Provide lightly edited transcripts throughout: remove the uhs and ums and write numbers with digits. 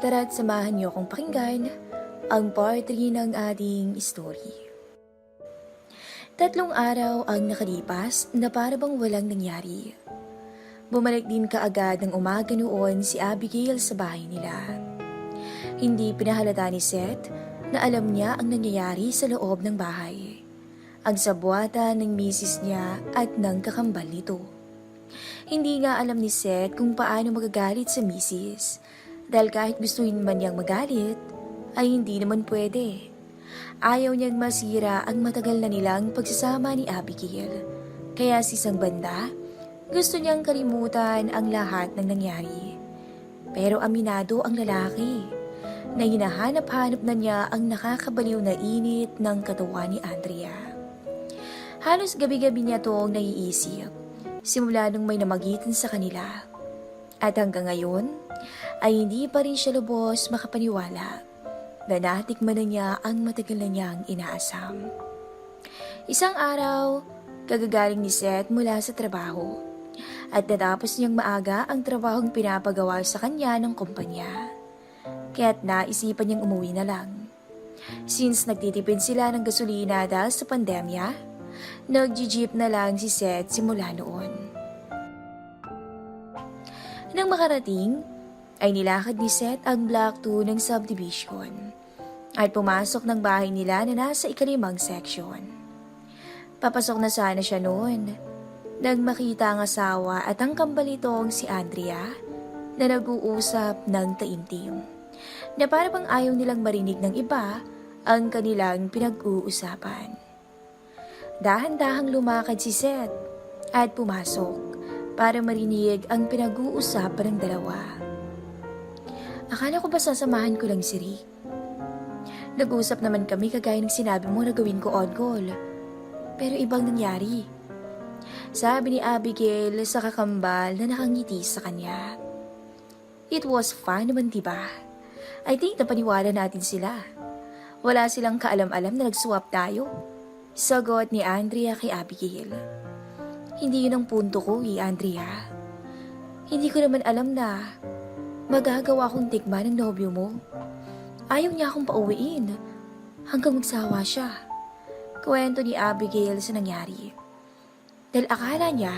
Tara't samahan niyo akong pakinggan ang part 3 ng ating story. 3 araw ang nakalipas na para bang walang nangyari. Bumalik din kaagad ng umaga noon si Abigail sa bahay nila. Hindi pinahalata ni Seth na alam niya ang nangyayari sa loob ng bahay. Ang sabwata ng misis niya at ng kakambal nito. Hindi nga alam ni Seth kung paano magagalit sa misis. Dahil kahit gustuhin man niyang magalit, ay hindi naman pwede. Ayaw niyang masira ang matagal na nilang pagsasama ni Abigail. Kaya sa isang banda, gusto niyang kalimutan ang lahat ng nangyari. Pero aminado ang lalaki na hinahanap-hanap na niya ang nakakabaliw na init ng katawan ni Andrea. Halos gabi-gabi niya itong naiisip simula nung may namagitan sa kanila. At hanggang ngayon, ay hindi pa rin siya lubos makapaniwala na natikman na niya ang matagal na niyang inaasam. Isang araw, kagagaling ni Seth mula sa trabaho at natapos niyang maaga ang trabahong pinapagawa sa kanya ng kumpanya. Kaya't naisipan niyang umuwi na lang. Since nagtitipid sila ng gasolina dahil sa pandemya, nag-jeep na lang si Seth simula noon. Nang makarating, ay nilakad ni Seth ang Block 2 ng subdivision at pumasok ng bahay nila na nasa 5 section. Papasok na sana siya noon nang makita ang asawa at ang kambal nitong si Andrea na nag-uusap ng taimtim na para bang ayaw nilang marinig ng iba ang kanilang pinag-uusapan. Dahan-dahang lumakad si Seth at pumasok para marinig ang pinag-uusapan ng dalawa. Akala ko ba sasamahan ko lang si Rick? Nag-usap naman kami kagaya ng sinabi mo na gawin ko on call. Pero ibang nangyari. Sabi ni Abigail sa kakambal na nakangiti sa kanya. It was fun naman, diba? I think napaniwala natin sila. Wala silang kaalam-alam na nag-swap tayo. Sagot ni Andrea kay Abigail. Hindi yun ang punto ko, Andrea. Hindi ko naman alam na magagawa kong tikman ng nobyo mo. Ayaw niya akong pauwiin hanggang magsawa siya. Kwento ni Abigail sa nangyari. Dahil akala niya,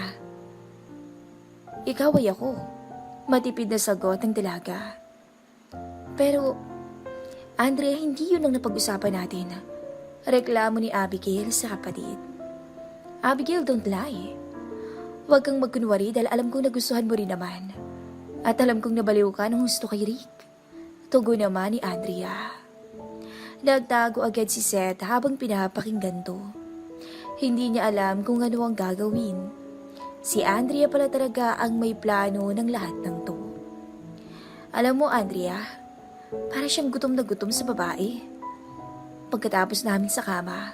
ikaw ay ako. Matipid na sagot ng dalaga. Pero, Andrea, hindi yun ang napag-usapan natin. Reklamo ni Abigail sa kapatid. Abigail, don't lie. Huwag kang magkunwari dahil alam kong nagustuhan mo rin naman. At alam kong nabaliw ka ng gusto kay Rick. Tugon naman ni Andrea. Nagtago agad si Seth habang pinapakinggan to. Hindi niya alam kung ano ang gagawin. Si Andrea pala talaga ang may plano ng lahat ng to. Alam mo, Andrea, para siyang gutom na gutom sa babae. Pagkatapos namin sa kama,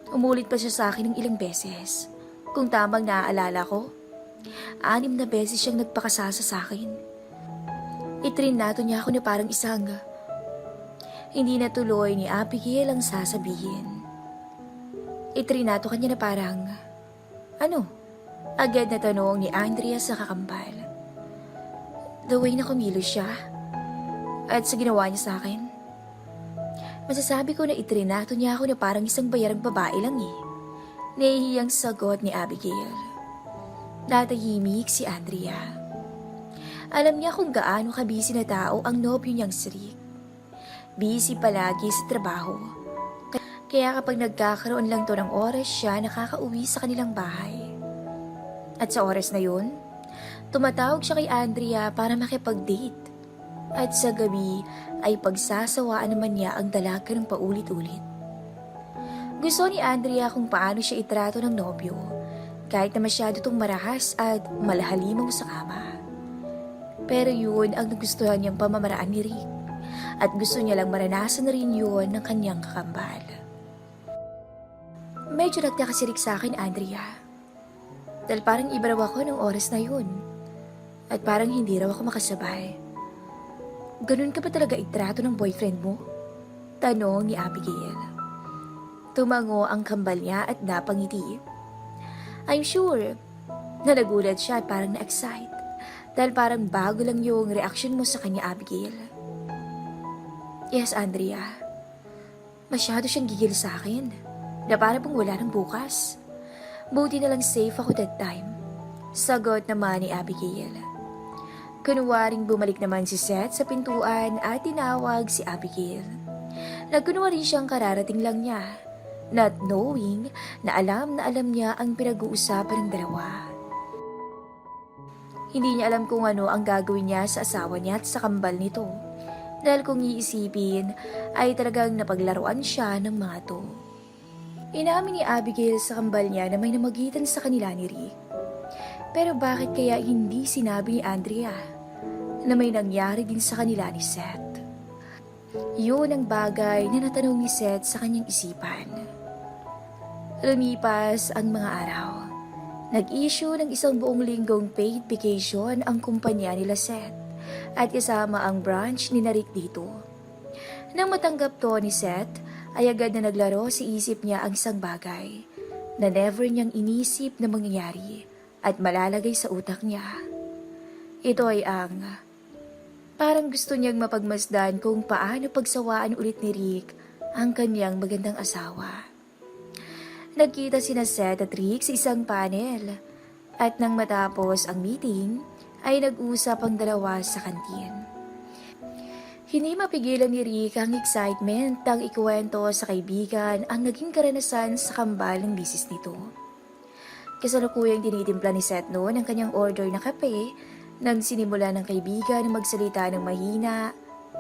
umulit pa siya sa akin ng ilang beses. Kung tamang naaalala ko, 6 na beses siyang nagpakasasa sa akin. Itrinato niya ako na parang isang. Hindi natuloy ni Abigail ang sasabihin. Itrinato kanya na parang, ano? Agad na tanong ni Andrea sa kakambal. The way na kumilos siya at sa ginawa niya sa akin. Masasabi ko na itrinato niya ako na parang isang bayarang babae lang eh. Nahihiyang sagot ni Abigail. Natahimik si Andrea. Alam niya kung gaano kabisi na tao ang nobyo niyang si Rick. Busy palagi sa trabaho. Kaya kapag nagkakaroon lang to ng oras siya nakakauwi sa kanilang bahay. At sa oras na yun, tumatawag siya kay Andrea para makipag-date. At sa gabi ay pagsasawaan naman niya ang dalaga ng paulit-ulit. Gusto ni Andrea kung paano siya itrato ng nobyo, kahit na masyado itong marahas at malahalimaw sa kama. Pero yun ang nagustuhan niyang pamamaraan ni Rick, at gusto niya lang maranasan na rin yun ng kanyang kakambal. Medyo nagtaka si Rick sa akin, Andrea. Dahil parang iba raw ako ng oras na yun, at parang hindi raw ako makasabay. Ganun ka ba talaga itrato ng boyfriend mo? Tanong ni Abigail. Tumango ang kambal niya at napangiti. I'm sure na nagulat siya at parang na-excite dahil parang bago lang yung reaksyon mo sa kanya, Abigail. Yes, Andrea. Masyado siyang gigil sa akin. Na para bang wala ng bukas. Buti na lang safe ako that time. Sagot naman ni Abigail. Kunwaring bumalik naman si Seth sa pintuan at tinawag si Abigail. Nagkunwa rin siyang kararating lang niya, not knowing na alam niya ang pinag-uusapan ng dalawa. Hindi niya alam kung ano ang gagawin niya sa asawa niya at sa kambal nito. Dahil kung iisipin ay talagang napaglaruan siya ng mga to. Inamin ni Abigail sa kambal niya na may namagitan sa kanila ni Rick. Pero bakit kaya hindi sinabi ni Andrea na may nangyari din sa kanila ni Seth? Yun ang bagay na natanong ni Seth sa kanyang isipan. Lumipas ang mga araw. Nag-issue ng isang buong linggong paid vacation ang kumpanya nila Seth at kasama ang branch ni Rick dito. Nang matanggap to ni Seth, ay agad na naglaro sa isip niya ang isang bagay na never niyang inisip na mangyayari at malalagay sa utak niya. Ito ay ang parang gusto niyang mapagmasdan kung paano pagsawaan ulit ni Rick ang kanyang magandang asawa. Nagkita sina Seth at Rick sa isang panel at nang matapos ang meeting ay nag-usap ang dalawa sa kantin. Hindi mapigilan ni Rick ang excitement nang ikuwento sa kaibigan ang naging karanasan sa kambal ng bisis nito. Kasalukuyang tinitimpla ni Seth noon ang kanyang order na kape nang sinimula ng kaibigan na magsalita ng mahina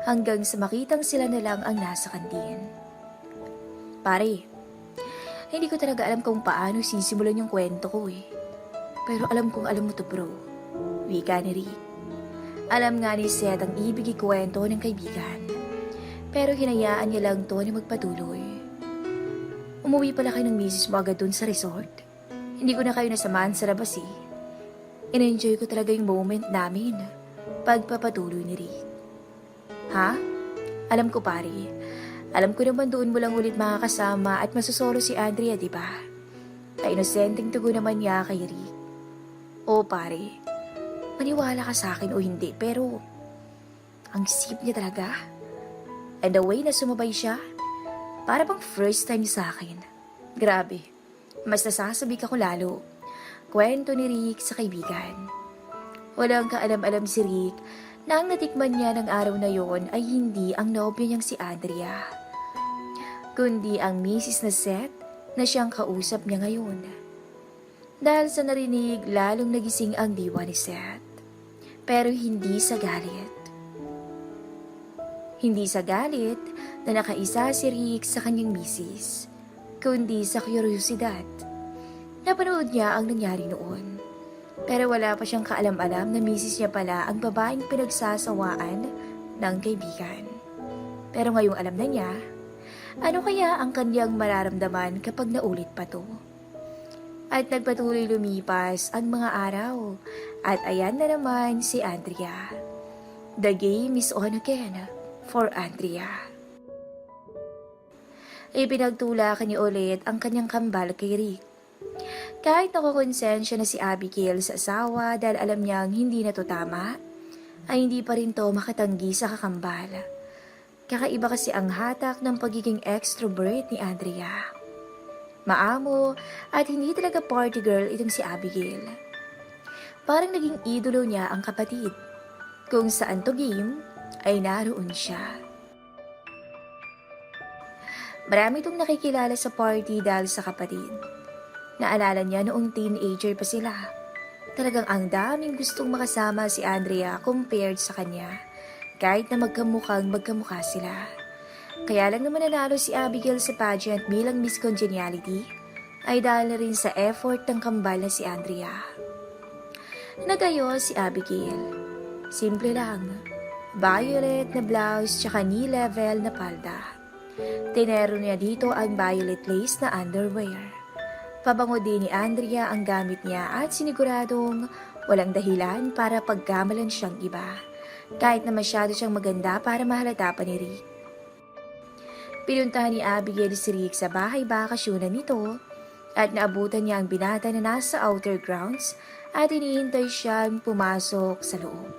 hanggang sa makitang sila na lang ang nasa kantin. Pare, hindi ko talaga alam kung paano sisimulan yung kwento ko eh. Pero alam kong alam mo to bro, wika ni Rick. Alam nga ni Seth ang ibig ikwento ng kaibigan. Pero hinayaan niya lang to na magpatuloy. Umuwi pala kayo ng misis mo agad dun sa resort. Hindi ko na kayo nasamahan sa labas eh. In-enjoy ko talaga yung moment namin. Pagpapatuloy ni Rick. Ha? Alam ko pare. Alam ko naman doon mo lang ulit makakasama at masusolo si Andrea, di ba? Ka-inosenteng tugon naman niya kay Rick. Oo pare. Maniwala ka sa akin o hindi, pero ang sip niya talaga. And the way na sumabay siya, para bang first time sa akin. Grabe, mas nasasabi ka ko lalo. Kwento ni Rick sa kaibigan. Walang kaalam-alam si Rick na ang natikman niya ng araw na yon ay hindi ang nobyo niyang si Andrea, kundi ang misis na Seth na siyang kausap niya ngayon. Dahil sa narinig, lalong nagising ang diwa ni Seth. Pero hindi sa galit. Hindi sa galit na nakaisa si Rick sa kanyang misis, kundi sa kuryosidad. Napanood niya ang nangyari noon. Pero wala pa siyang kaalam-alam na misis niya pala ang babaeng pinagsasawaan ng kaibigan. Pero ngayong alam na niya, ano kaya ang kanyang mararamdaman kapag naulit pa to? At nagpatuloy lumipas ang mga araw at ayan na naman si Andrea. The game is on again for Andrea. Ipinagtulakan niya ulit ang kanyang kambal kay Rick. Kahit nakukonsensya na si Abigail sa asawa dahil alam niyang hindi na to tama, ay hindi pa rin to makatanggi sa kakambal. Kakaiba kasi ang hatak ng pagiging extrovert ni Andrea. Maamo at hindi talaga party girl itong si Abigail. Parang naging idolo niya ang kapatid. Kung saan to game, ay naroon siya. Marami itong nakikilala sa party dahil sa kapatid. Naalala niya noong teenager pa sila. Talagang ang daming gustong makasama si Andrea compared sa kanya, kahit na magkamukha sila. Kaya lang naman nanalo si Abigail sa pageant bilang Miss Congeniality ay dahil na rin sa effort ng kambal na si Andrea. Nagayos si Abigail. Simple lang. Violet na blouse tsaka knee level na palda. Tinero niya dito ang violet lace na underwear. Pabango din ni Andrea ang gamit niya at siniguradong walang dahilan para pagkamalan siyang iba. Kahit na masyado siyang maganda para mahalata pa ni Rick. Pinuntahan ni Abigail si Rick sa bahay bakasyonan nito at naabutan niya ang binata na nasa outer grounds at hinihintay siyang pumasok sa loob.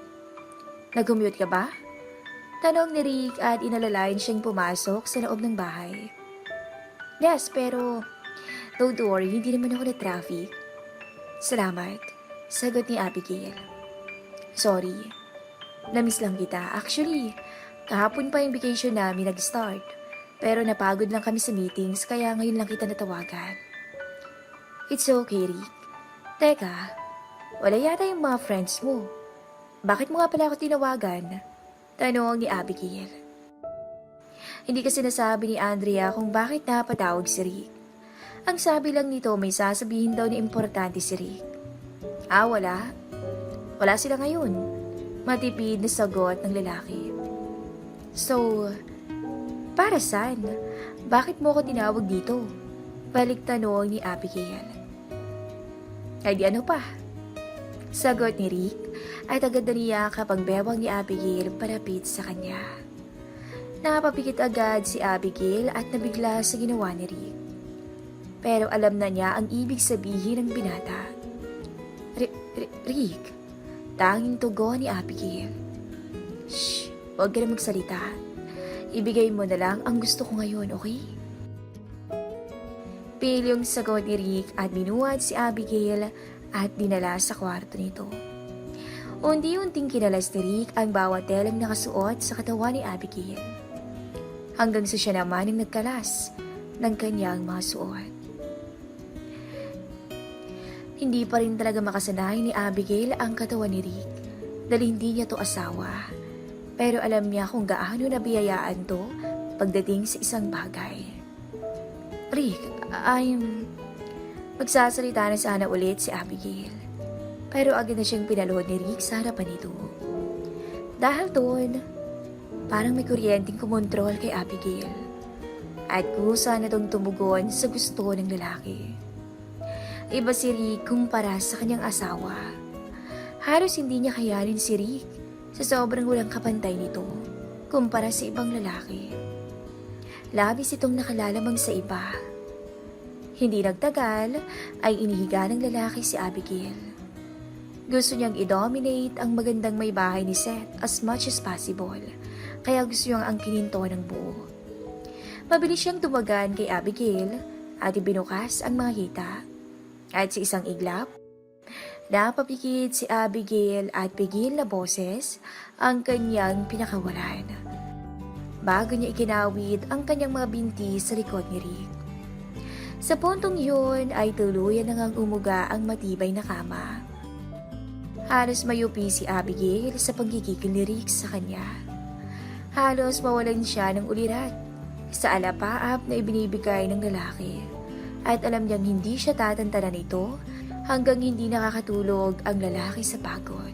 Nag-commute ka ba? Tanong ni Rick at inalalayan siyang pumasok sa loob ng bahay. Yes, pero don't worry, hindi naman ako na traffic. Salamat, sagot ni Abigail. Sorry, namiss lang kita. Actually, kahapon pa yung vacation namin nag-start. Pero napagod lang kami sa meetings kaya ngayon lang kita natawagan. It's okay, Rick. Teka, wala yata yung mga friends mo. Bakit mo nga pala ako tinawagan? Tanong ni Abigail. Hindi kasi nasabi ni Andrea kung bakit napatawag si Rick. Ang sabi lang nito may sasabihin daw na importante si Rick. Wala. Wala sila ngayon. Matipid na sagot ng lalaki. So, para saan? Bakit mo ako tinawag dito? Balik tanong ni Abigail. Ay di ano pa? Sagot ni Rick at agad na niyakap ang bewang ni Abigail palapit sa kanya. Napapikit agad si Abigail at nabigla sa ginawa ni Rick. Pero alam na niya ang ibig sabihin ng binata. Rick, tanging tugon ni Abigail. Shh, huwag ka na magsalita. Ibigay mo na lang ang gusto ko ngayon, okay? Pilyong sagot ni Rick at binuhat si Abigail at dinala sa kwarto nito. Unti-unting kinalas ni Rick ang bawat telang nakasuot sa katawan ni Abigail. Hanggang sa siya naman ang nagkalas ng kanyang mga suot. Hindi pa rin talaga makasanay ni Abigail ang katawan ni Rick dahil hindi niya to asawa. Pero alam niya kung gaano nabiyayaan to pagdating sa isang bagay. Rick, magsasalita na sana ulit si Abigail. Pero agad na siyang pinalod ni Rick sa harapan nito. Dahil doon, parang may kuryenteng kumontrol kay Abigail. At kusa na itong tumugon sa gusto ng lalaki. Iba si Rick kumpara sa kanyang asawa. Halos hindi niya kayanin si Rick sa sobrang walang kapantay nito kumpara sa ibang lalaki. Labis itong nakalalamang sa iba. Hindi nagtagal ay inihiga ng lalaki si Abigail. Gusto niyang i-dominate ang magandang may bahay ni Seth as much as possible, kaya gusto niyang angkinin to ng buo. Mabilis siyang tumagan kay Abigail at ibinukas ang mga hita. At sa isang iglap, napapikit si Abigail at pigil na boses ang kanyang pinakawalan. Bago niya ikinawid ang kanyang mga binti sa likod ni Rick. Sa puntong yun ay tuluyan na ngang umuga ang matibay na kama. Halos mayupi si Abigail sa pagkikikil ni Rick sa kanya. Halos mawalan siya ng ulirat sa alapaap na ibinibigay ng lalaki. At alam niyang hindi siya tatantanan nito hanggang hindi nakakatulog ang lalaki sa pagod.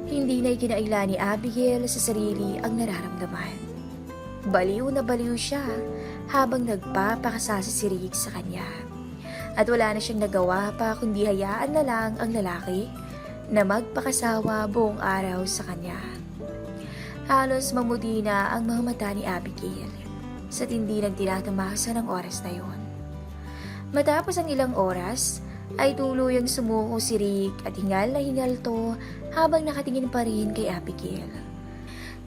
Hindi na ikinaila ni Abigail sa sarili ang nararamdaman. Baliw na baliw siya habang nagpapakasasa si Rick sa kanya. At wala na siyang nagawa pa kundi hayaan na lang ang lalaki na magpakasawa buong araw sa kanya. Halos mamuti na ang mga mata ni Abigail sa tindi ng tinatamasa ng oras na yon. Matapos ang ilang oras, ay tuluyang sumuko si Rick at hingal na hingal to habang nakatingin pa rin kay Abigail.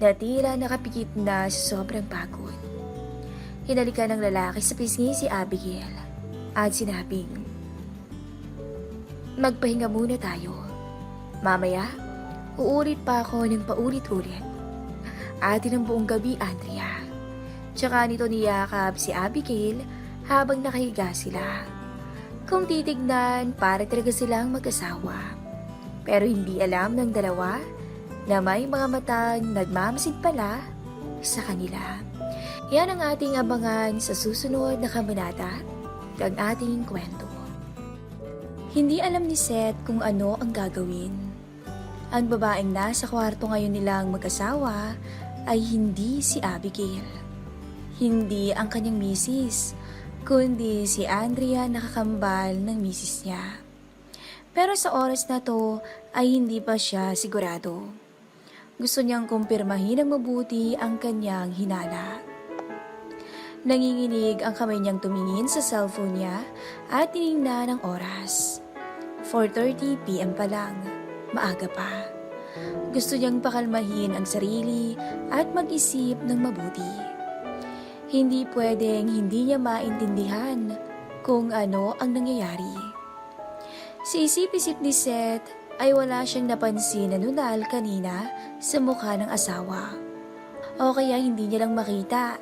Natira nakapikit na sa sobrang pagod. Hinalikan ng lalaki sa pisngi si Abigail at sinabing, magpahinga muna tayo. Mamaya, uulit pa ako ng paulit-ulit. Atin ang buong gabi, Andrea. Tsaka nito niyakap si Abigail habang nakahiga sila. Kung titignan, para talaga silang mag-asawa. Pero hindi alam ng dalawa na may mga matang nagmamasid pala sa kanila. Yan ang ating abangan sa susunod na kabanata ng ating kwento. Hindi alam ni Seth kung ano ang gagawin. Ang babaeng nasa kwarto ngayon nilang mag-asawa ay hindi si Abigail. Hindi ang kanyang misis, kundi si Andrea na kakambal ng misis niya. Pero sa oras na to ay hindi pa siya sigurado. Gusto niyang kumpirmahin ng mabuti ang kanyang hinala. Nanginginig ang kamay niyang tumingin sa cellphone niya at tinignan ang oras. 4:30 PM pa lang, maaga pa. Gusto niyang pakalmahin ang sarili at mag-isip ng mabuti. Hindi pwedeng hindi niya maintindihan kung ano ang nangyayari. Sa isip-isip ni Seth ay wala siyang napansin na nunal kanina sa mukha ng asawa. O kaya hindi niya lang makita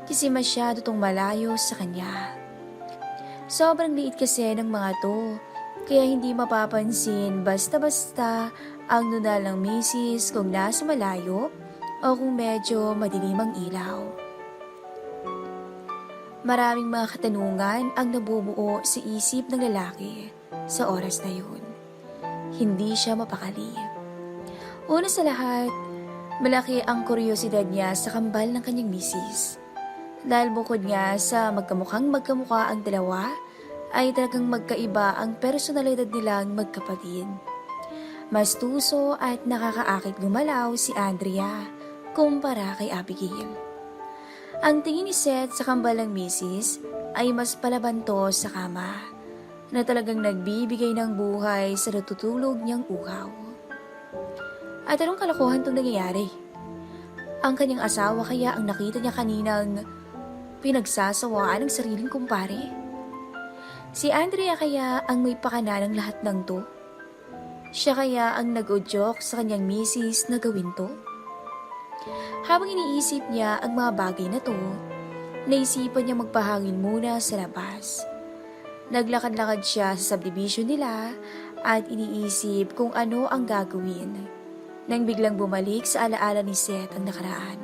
kasi masyado tong malayo sa kanya. Sobrang liit kasi ng mga to, kaya hindi mapapansin basta-basta ang nunal ng misis kung nasa malayo o kung medyo madilim ang ilaw. Maraming mga katanungan ang nabubuo sa isip ng lalaki sa oras na yun. Hindi siya mapakali. Una sa lahat, malaki ang kuryosidad niya sa kambal ng kanyang misis. Dahil bukod nga sa magkamukhang magkamukha ang dalawa, ay talagang magkaiba ang personalidad nilang magkapatid. Mas tuso at nakakaakit gumalaw si Andrea kumpara kay Abigail. Ang tingin ni Seth sa kambal ng misis ay mas palabanto sa kama, na talagang nagbibigay ng buhay sa natutulog niyang uhaw. At anong kalokohan itong nangyayari? Ang kanyang asawa kaya ang nakita niya kaninang pinagsasawaan ng sariling kumpare? Si Andrea kaya ang may pakana ng lahat ng to? Siya kaya ang nag-udyok sa kanyang misis na gawin to? Habang iniisip niya ang mga bagay na to, naisipan niya magpahangin muna sa labas. Naglakad-lakad siya sa subdivision nila at iniisip kung ano ang gagawin nang biglang bumalik sa alaala ni Seth ang nakaraan.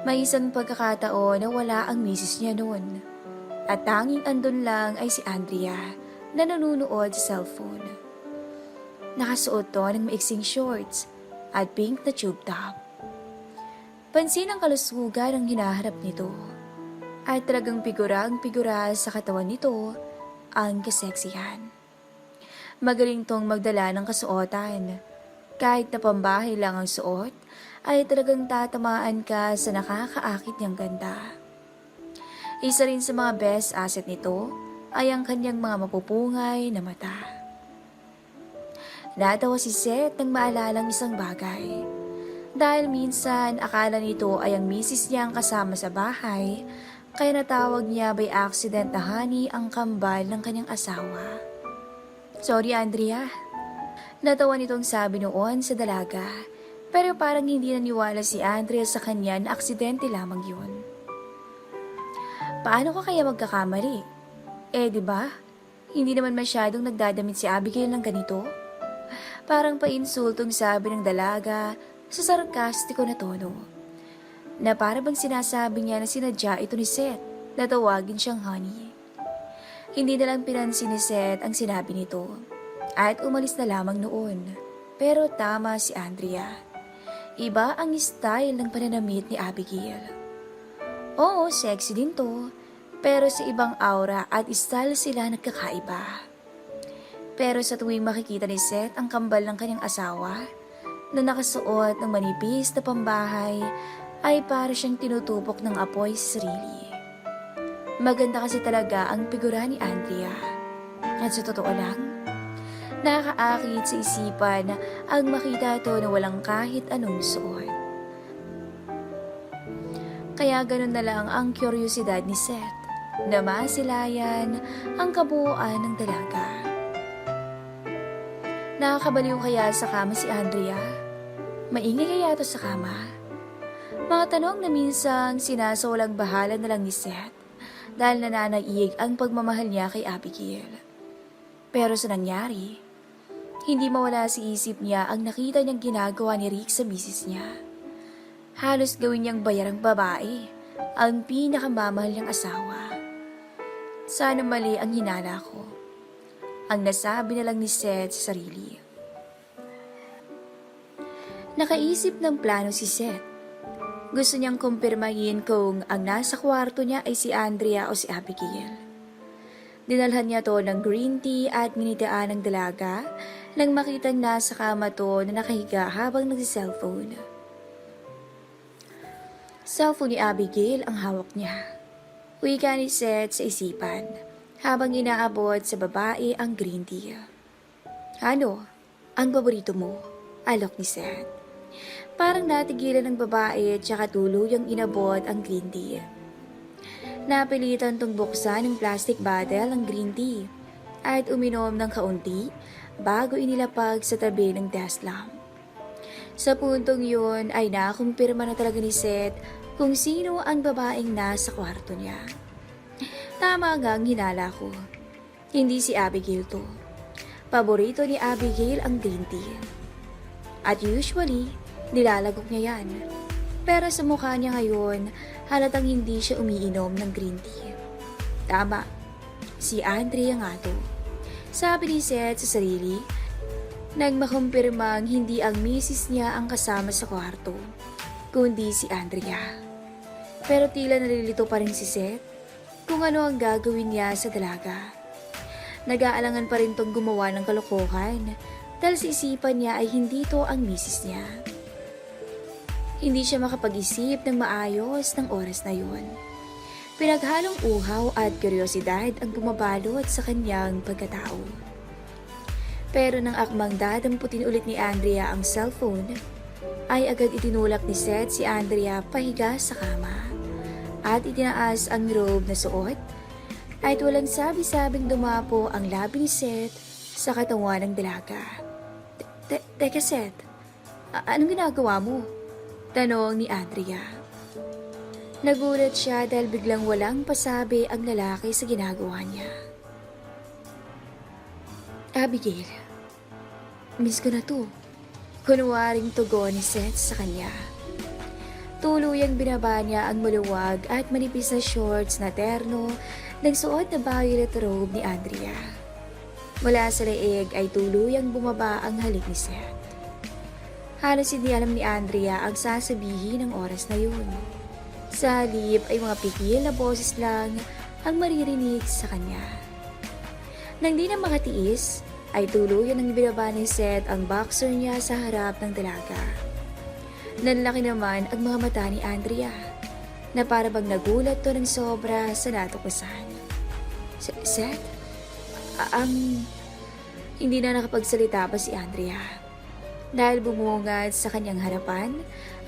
May isang pagkakataon na wala ang misis niya noon at tanging andun lang ay si Andrea na nanunood sa cellphone. Nakasuot to ng maiksing shorts at pink na tube top. Pansin ang kalusugan ang hinaharap nito at talagang figura sa katawan nito ang kaseksihan. Magaling tong magdala ng kasuotan. Kahit na pambahay lang ang suot, ay talagang tatamaan ka sa nakakaakit niyang ganda. Isa rin sa mga best asset nito ay ang kanyang mga mapupungay na mata. Natawa si Seth nang maalalang isang bagay. Dahil minsan akala nito ay ang misis niya ang kasama sa bahay, kaya natawag niya by accident na honey ang kambal ng kanyang asawa. Sorry Andrea. Natawa nitong sabi noon sa dalaga, pero parang hindi naniwala si Andrea sa kanya na aksidente lamang yun. Paano ka kaya magkakamali? Eh, di ba? Hindi naman masyadong nagdadamit si Abigail ng ganito. Parang painsultong sabi ng dalaga sa sarkastiko na tono. Na para bang sinasabi niya na sinadya ito ni Seth na tawagin siyang honey. Hindi na lang pinansin ni Seth ang sinabi nito at umalis na lamang noon. Pero tama si Andrea. Iba ang style ng pananamit ni Abigail. Oo, sexy din to, pero sa ibang aura at style sila nagkakaiba. Pero sa tuwing makikita ni Seth ang kambal ng kanyang asawa na nakasuot ng manipis na pambahay ay para siyang tinutupok ng apoy sa sarili. Maganda kasi talaga ang figura ni Andrea. At sa totoo lang, nakakaakit sa isipan ang makita ito na walang kahit anong suot. Kaya ganun na lang ang kuryosidad ni Seth na masilayan ang kabuuan ng dalaga. Nakakabaliw kaya sa kama si Andrea? Maingay kaya ito sa kama? Mga tanong na minsang sinasawalang bahala na lang ni Seth dahil nananaig ang pagmamahal niya kay Abigail. Pero sa nangyari, hindi mawala sa isip niya ang nakita niyang ginagawa ni Rick sa misis niya. Halos gawin niyang bayarang babae ang pinakamamahal niyang asawa. Sana mali ang hinala ko. Ang nasabi na lang ni Seth sa sarili. Nakaisip ng plano si Seth. Gusto niyang kumpirmahin kung ang nasa kwarto niya ay si Andrea o si Abigail. Dinalhan niya to ng green tea at nginitaan ng dalaga nang makitang nasa kama to na nakahiga habang nagsi-cellphone. Cellphone ni Abigail ang hawak niya. Wika ni Seth sa isipan habang inaabot sa babae ang green tea. Ano? Ang paborito mo? Alok ni Seth. Parang natigilan ng babae at saka tuluyang inabot ang green tea. Napilitan tong buksan ng plastic bottle ang green tea at uminom ng kaunti bago inilapag sa tabi ng desk lamp. Sa puntong yun ay nakumpirma na talaga ni Seth kung sino ang babaeng nasa kwarto niya. Tama nga ang hinala ko. Hindi si Abigail to. Paborito ni Abigail ang green tea. At usually, nilalagok niya yan. Pero sa mukha niya ngayon, halatang hindi siya umiinom ng green tea. Tama, si Andrea nga to. Sabi ni Seth sa sarili, nang makumpirmang hindi ang misis niya ang kasama sa kwarto, kundi si Andrea. Pero tila nalilito pa rin si Seth kung ano ang gagawin niya sa dalaga. Nag-aalangan pa rin tong gumawa ng kalokohan dahil sa isipan niya ay hindi to ang misis niya. Hindi siya makapag-isip ng maayos ng oras na yun. Pinaghalong uhaw at kuryosidad ang bumabalot sa kanyang pagkatao. Pero nang akmang dadamputin ulit ni Andrea ang cellphone, ay agad itinulak ni Seth si Andrea pahiga sa kama at itinaas ang robe na suot at walang sabi-sabing dumapo ang labi ni Seth sa katawan ng dalaga. Teka Seth, anong ginagawa mo? Tanong ni Andrea. Nagulat siya dahil biglang walang pasabi ang lalaki sa ginagawa niya. Abigail, miss ko na to. Kunwaring tugon ni Seth sa kanya. Tuluyang binaba niya ang maluwag at manipis na shorts na terno ng suot na violet robe ni Andrea. Mula sa leeg ay tuluyang bumaba ang halik ni Seth. Halos hindi alam ni Andrea ang sasabihin ng oras na yun. Sa halip ay mga pikil na boses lang ang maririnig sa kanya. Nang di na makatiis, ay tuluyan ang binaba ni Seth ang boxer niya sa harap ng dalaga. Nanlaki naman ang mga mata ni Andrea, na para bang nagulat to ng sobra sa natuklasan. Seth? Hindi na nakapagsalita pa si Andrea. Dahil bumungad sa kanyang harapan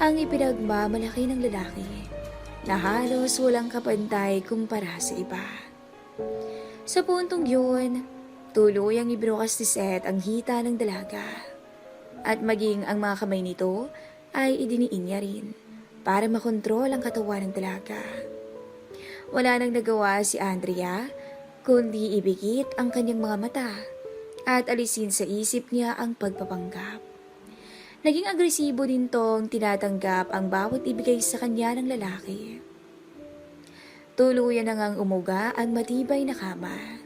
ang ipinagmamalaki ng lalaki na halos walang kapantay kumpara sa iba. Sa puntong yun, tuluyang ibinukas ni Seth ang hita ng dalaga at maging ang mga kamay nito ay idiniin niya rin para makontrol ang katawan ng dalaga. Wala nang nagawa si Andrea kundi ibigit ang kanyang mga mata at alisin sa isip niya ang pagpapanggap. Naging agresibo din tong tinatanggap ang bawat ibigay sa kanya ng lalaki. Tuluyan na ngang umuga ang matibay na kama.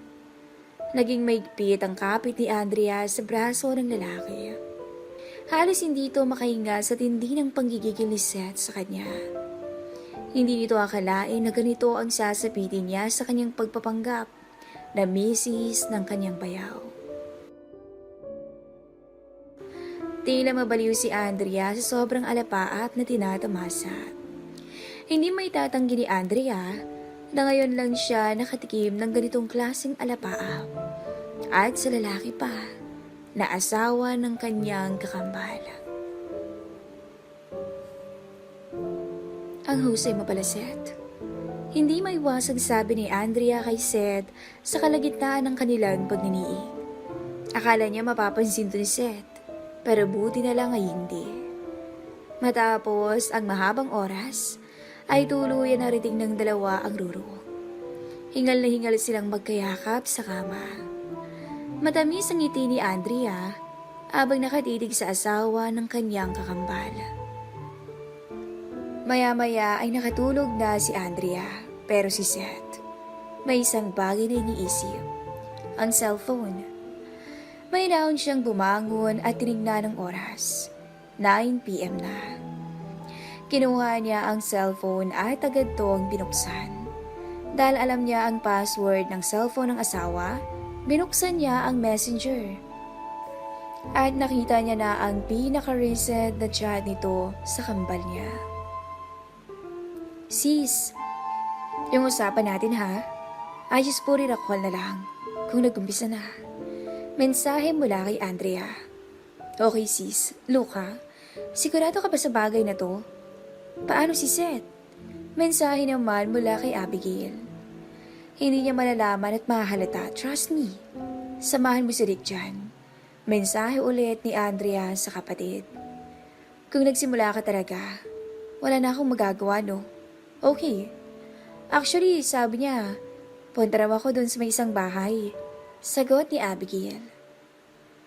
Naging maigpit ang kapit ni Andrea sa braso ng lalaki. Halos hindi ito makahinga sa tindi ng panggigigil ni Seth sa kanya. Hindi nito akalain na ganito ang sasapitin niya sa kanyang pagpapanggap na misis ng kanyang bayaw. Tila mabaliw si Andrea sa sobrang alapaap na tinatamasa. Hindi may tatanggi ni Andrea na ngayon lang siya nakatikim ng ganitong klaseng alapaap. At sa lalaki pa, na asawa ng kanyang kakambal. Ang husay mo pala, Seth. Hindi maiwasang sabi ni Andrea kay Seth sa kalagitnaan ng kanilang pagniniig. Akala niya mapapansin to ni Seth. Pero buti na lang ay hindi. Matapos ang mahabang oras, ay tuluyan na riting ng dalawa ang ruro. Hingal na hingal silang magkayakap sa kama. Matamis ang ngiti ni Andrea habang nakatitig sa asawa ng kanyang kakambal. Maya-maya ay nakatulog na si Andrea, pero si Seth, may isang bagay na iniisip. Ang cellphone. May naon siyang bumangon at tinignan ng oras. 9 p.m. na. Kinuha niya ang cellphone at agad tong binuksan. Dahil alam niya ang password ng cellphone ng asawa, binuksan niya ang messenger. At nakita niya na ang pinaka-recent na chat nito sa kambal niya. Sis, yung usapan natin ha, I just put it a call na lang kung nag-umpisa na. Mensahe mula kay Andrea. Okay sis, Luca, sigurado ka ba sa bagay na to? Paano si Seth? Mensahe naman mula kay Abigail. Hindi niya malalaman at mahalata, trust me. Samahan mo si Rick dyan. Mensahe ulit ni Andrea sa kapatid. Kung nagsimula ka talaga, wala na akong magagawa, no? Okay. Actually, sabi niya, punta raw ako dun sa may isang bahay. Sagot ni Abigail.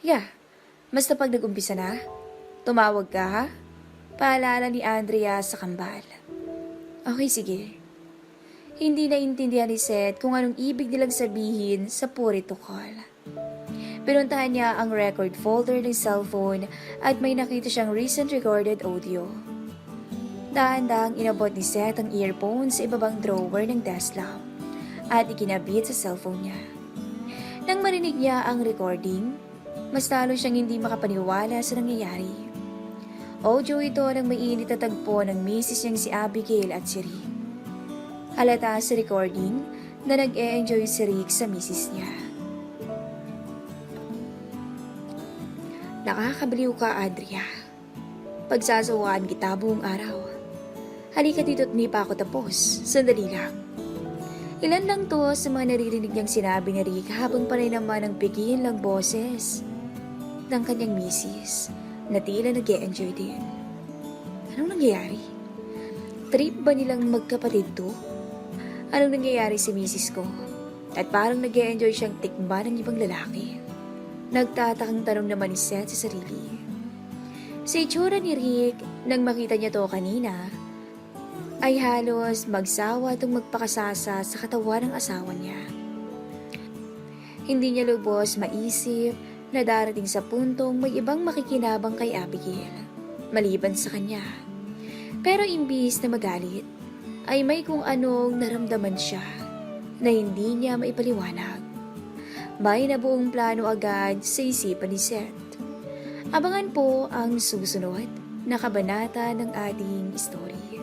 Yeah, basta pag nag-umpisa na, tumawag ka ha? Paalala ni Andrea sa kambal. Okay, sige. Hindi naintindihan ni Seth kung anong ibig nilang sabihin sa purito call. Pinuntahan niya ang record folder ng cellphone at may nakita siyang recent recorded audio. Dahan-dahang inabot ni Seth ang earphone sa ibabang drawer ng desk lamp at ikinabit sa cellphone niya. Nang marinig niya ang recording, mas lalo siyang hindi makapaniwala sa nangyayari. Audio ito ng mainit na tagpo ng misis niyang si Abigail at si Rick. Halata sa recording na nag-e-enjoy si Rick sa misis niya. Nakakabaliw ka, Andrea. Pagsasawaan kita buong araw. Halika dito't hindi pa ako tapos. Sandali lang. Ilan lang to sa mga naririnig niyang sinabi ni Rick habang panay naman ang bigin lang boses ng kanyang misis na tila nag-e-enjoy din. Anong nangyayari? Trip ba nilang magkapatid to? Anong nangyayari sa misis ko? At parang nag-e-enjoy siyang tikman ng ibang lalaki. Nagtatakang tanong naman ni Seth sa sarili. Sa itsura ni Rick, nang makita niya to kanina, ay halos magsawa itong magpakasasa sa katawan ng asawa niya. Hindi niya lubos maisip na darating sa puntong may ibang makikinabang kay Abigail, maliban sa kanya. Pero imbis na magalit, ay may kung anong naramdaman siya na hindi niya maipaliwanag. May nabuong plano agad sa isipan ni Seth. Abangan po ang susunod na kabanata ng ating story.